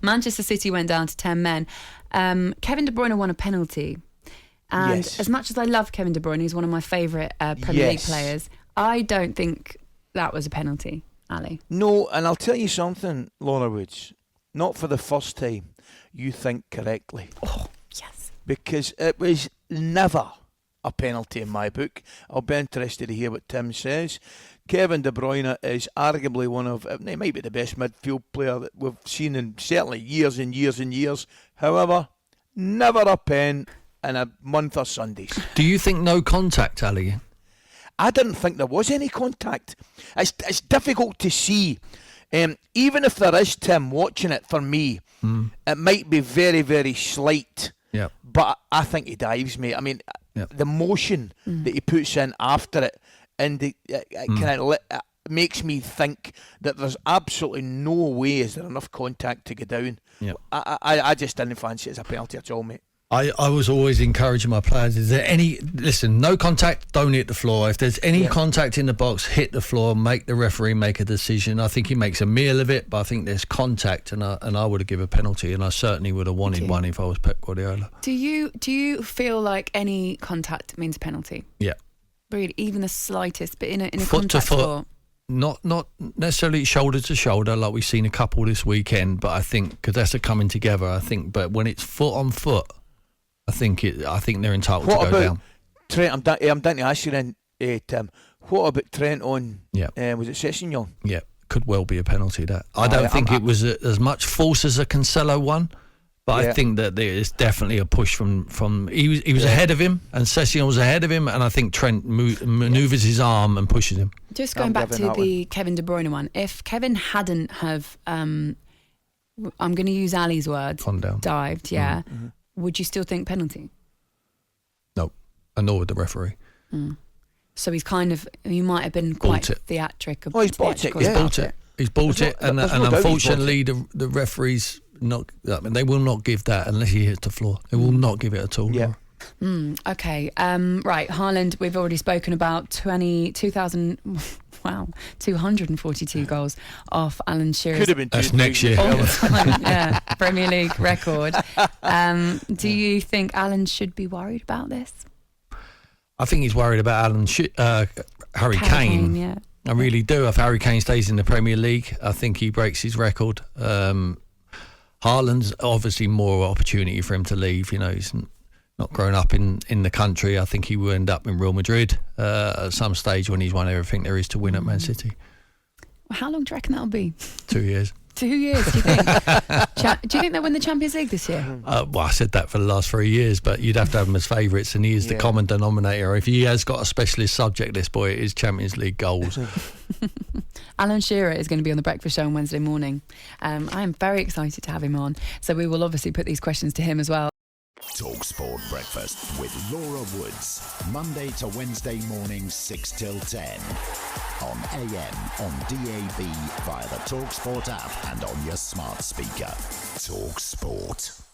Manchester City went down to 10 men. Kevin De Bruyne won a penalty. And as much as I love Kevin De Bruyne, he's one of my favourite Premier League players, I don't think that was a penalty, Ali. No, and I'll tell you something, Laura Woods. Not for the first time, you think correctly. Oh, yes. Because it was never a penalty in my book. I'll be interested to hear what Tim says. Kevin De Bruyne is arguably one of, he might be the best midfield player that we've seen in certainly years and years and years. However, never a pen in a month of Sundays. Do you think no contact, Ali? I didn't think there was any contact. It's difficult to see. Even if there is, Tim, watching it for me, it might be very, very slight. Yeah. But I think he dives, mate. I mean, the motion that he puts in after it, and it makes me think that there's absolutely no way is there enough contact to go down. Yep. I just didn't fancy it as a penalty at all, mate. I was always encouraging my players, is there any, listen, no contact, don't hit the floor. If there's any contact in the box, hit the floor, make the referee make a decision. I think he makes a meal of it, but I think there's contact, and I would have given a penalty, and I certainly would have wanted one if I was Pep Guardiola. Do you feel like any contact means a penalty? Yeah. Really, even the slightest, but in a foot contact to foot. sport? Not necessarily shoulder to shoulder like we've seen a couple this weekend, but I think, because that's a coming together, I think, but when it's foot on foot, I think they're entitled to go down. Trent, I'm down to ask you then, Tim. What about Trent on? Was it Sessegnon? Yeah, could well be a penalty. That I don't think it was as much force as a Cancelo one, but I think that there is definitely a push from he was ahead of him, and Sessegnon was ahead of him, and I think Trent manoeuvres his arm and pushes him. Just going back to the Kevin De Bruyne one, if Kevin hadn't have, I'm going to use Ali's words, dived, mm-hmm. Would you still think penalty? No, and nor would the referee. So he might have been quite theatric. Oh, he's bought it. He's bought it, and unfortunately the referees they will not give that unless he hits the floor. They will not give it at all. Yeah. Okay. Right. Haaland, we've already spoken about 242 goals off Alan Shearer's. Could have been. That's next year. Premier League record. Do you think Alan should be worried about this? I think he's worried about Harry Kane. Yeah. I really do. If Harry Kane stays in the Premier League, I think he breaks his record. Haaland's obviously more opportunity for him to leave. You know, he's not grown up in the country. I think he will end up in Real Madrid at some stage when he's won everything there is to win at Man City. Well, how long do you reckon that'll be? 2 years. 2 years, do you think? Do you think they'll win the Champions League this year? Well, I said that for the last 3 years, but you'd have to have them as favourites, and he is the common denominator. If he has got a specialist subject, this boy, it is Champions League goals. Alan Shearer is going to be on the Breakfast Show on Wednesday morning. I am very excited to have him on, so we will obviously put these questions to him as well. talkSPORT Breakfast with Laura Woods, Monday to Wednesday morning 6 till 10 on AM, on DAB, via the talkSPORT app and on your smart speaker. talkSPORT.